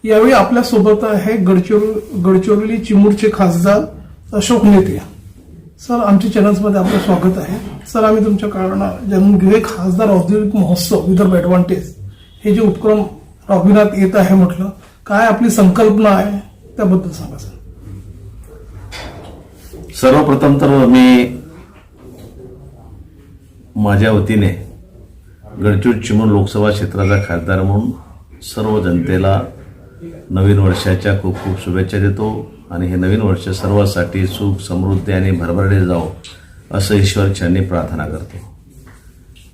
यावेळी आपल्या सोबत आहे गडचिरोली चिमूरचे खासदार अशोक नेते. सर, आमच्या चॅनल्समध्ये आपलं स्वागत आहे. सर, आम्ही तुमच्या कारण जाणून घेऊया, खासदार औद्योगिक महोत्सव विदर्भ ॲडव्हान्टेज हे जे उपक्रम राबविण्यात येत आहे, म्हटलं काय आपली संकल्पना आहे त्याबद्दल सांगा सर. सर्वप्रथम तर मी माझ्या वतीने गडचिरोली चिमूर लोकसभा क्षेत्राचा खासदार म्हणून सर्व जनतेला नवीन वर्षाच्या खूप खूप शुभेच्छा देतो आणि हे नवीन वर्ष सर्वांसाठी सुख समृद्धी आणि भरभराटीत जावो असं ईश्वर चरणी प्रार्थना करतो.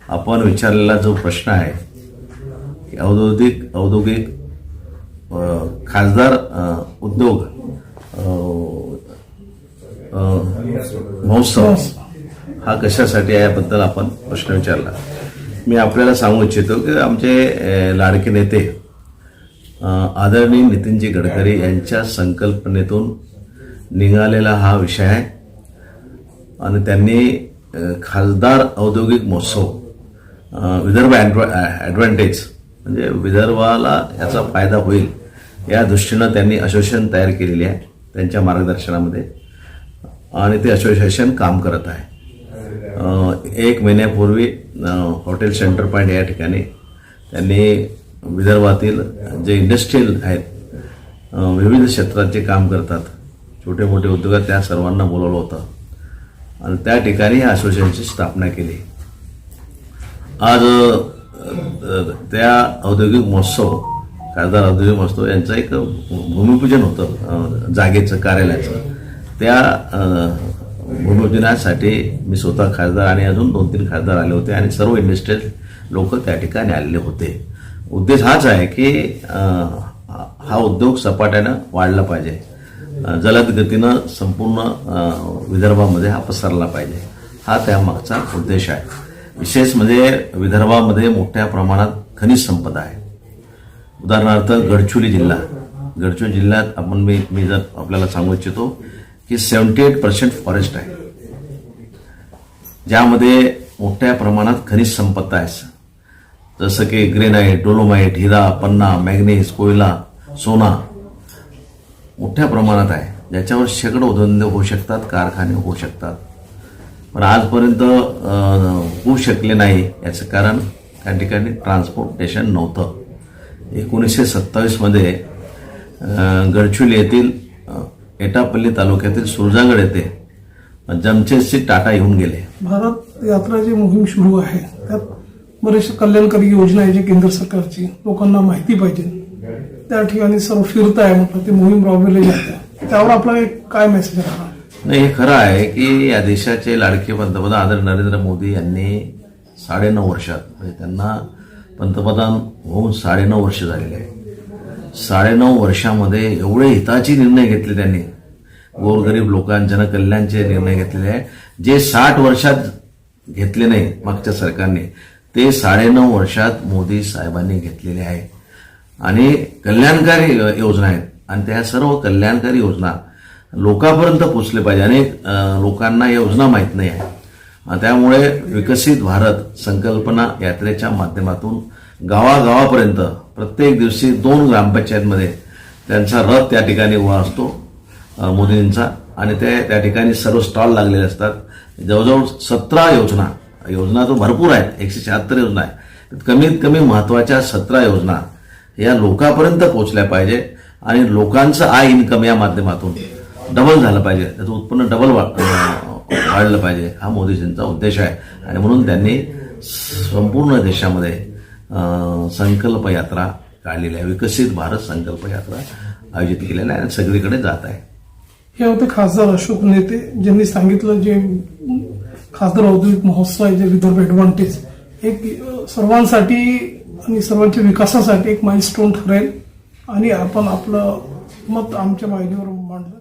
आपण विचारलेला जो प्रश्न आहे की औद्योगिक खासदार उद्योग महोत्सव हा कशासाठी आहे याबद्दल आपण प्रश्न विचारला. मी आपल्याला सांगू इच्छितो की आमचे लाडके नेते आदरणीय नितीनजी गडकरी यांच्या संकल्पनेतून निघालेला हा विषय आहे आणि त्यांनी खासदार औद्योगिक महोत्सव विदर्भ ॲडव्हान्टेज म्हणजे विदर्भाला याचा फायदा होईल या दृष्टीनं त्यांनी असोसिएशन तयार केलेली आहे त्यांच्या मार्गदर्शनामध्ये आणि ते असोसिएशन काम करत आहे. 1 महिन्यापूर्वी हॉटेल सेंटर पॉईंट या ठिकाणी त्यांनी विदर्भातील जे इंडस्ट्रियल आहेत विविध क्षेत्राचे काम करतात छोटे मोठे उद्योगात त्या सर्वांना बोलवलं होतं आणि त्या ठिकाणी या असोसिएशनची स्थापना केली. आज त्या औद्योगिक महोत्सव खासदार औद्योगिक महोत्सव यांचं एक भूमिपूजन होतं जागेचं कार्यालयाचं. त्या भूमिपूजनासाठी मी स्वतः खासदार आणि अजून 2-3 खासदार आले होते आणि सर्व इंडस्ट्रियल लोक त्या ठिकाणी आलेले होते. उद्देश हाच आहे की हा उद्योग सपाट्यानं वाढला पाहिजे, जलद गतीनं संपूर्ण विदर्भामध्ये हा पसरला पाहिजे, हा त्यामागचा उद्देश आहे. विशेष म्हणजे विदर्भामध्ये मोठ्या प्रमाणात खनिज संपदा आहे. उदाहरणार्थ गडचिरोली जिल्ह्यात आपण मी जर आपल्याला सांगू इच्छितो की 78% फॉरेस्ट आहे, ज्यामध्ये मोठ्या प्रमाणात खनिज संपदा आहे जसं की ग्रेनाइट, डोलोमाइट, हिरा, पन्ना, मॅग्नीज, कोयला, सोना मोठ्या प्रमाणात आहे, ज्याच्यावर शेकडो उद्योग होऊ शकतात, कारखाने होऊ शकतात. पण आजपर्यंत होऊ शकले नाही याचं कारण त्या ठिकाणी ट्रान्सपोर्टेशन नव्हतं. 1927 गडचिरोली येथील एटापल्ली तालुक्यातील सुरजागड येथे जमशेदजी टाटा येऊन गेले. भारत यात्राची मोहीम सुरू आहे, त्यात बरेचशा कल्याणकारी योजना आहे जे केंद्र सरकारची लोकांना माहिती पाहिजे, त्या ठिकाणी सर्व फिरत आहे म्हटलं, ती मोहीम राबवली जाते, त्यावर आपला काय मेसेज राहणार? नाही, हे खरं आहे की या देशाचे लाडके पंतप्रधान आदरणीय नरेंद्र मोदी यांनी 9.5 वर्षात म्हणजे त्यांना पंतप्रधान होऊन 9.5 वर्ष झालेले आहे. 9.5 वर्षामध्ये एवढे हिताचे निर्णय घेतले त्यांनी, गोरगरीब लोकांच्या जनकल्याणचे निर्णय घेतलेले आहे जे 60 वर्षात घेतले नाही मागच्या सरकारने, ते 9.5 वर्षात मोदी साहेबांनी घेतलेले आहे. आणि कल्याणकारी योजना आहेत आणि त्या सर्व कल्याणकारी योजना लोकांपर्यंत पोहोचले पाहिजे. अनेक लोकांना योजना माहीत नाही आहे, त्यामुळे विकसित भारत संकल्पना यात्रेच्या माध्यमातून गावागावापर्यंत प्रत्येक दिवशी 2 ग्रामपंचायतमध्ये त्यांचा रथ त्या ठिकाणी उभा असतो मोदींचा आणि त्या ठिकाणी सर्व स्टॉल लागलेले असतात. जवळजवळ 17 योजना तर भरपूर आहेत, 176 योजना आहेत. कमीत कमी महत्वाच्या 17 योजना या लोकांपर्यंत पोहोचल्या पाहिजे आणि लोकांचं आय इन्कम या माध्यमातून डबल झालं पाहिजे, त्याचं उत्पन्न डबल वाढलं पाहिजे, हा मोदीजींचा उद्देश आहे. आणि म्हणून त्यांनी संपूर्ण देशामध्ये संकल्प यात्रा काढलेली आहे, विकसित भारत संकल्प यात्रा आयोजित केलेल्या आहे आणि सगळीकडे जात आहे. हे होते खासदार अशोक नेते, ज्यांनी सांगितलं जे खासदार औद्योगिक महोत्सव आहे जे विदर्भ ॲडव्हान्टेज एक सर्वांसाठी आणि सर्वांच्या विकासासाठी एक माइलस्टोन ठरेल आणि आपण आपलं मत आमच्या वाहिनीवर मांडलं.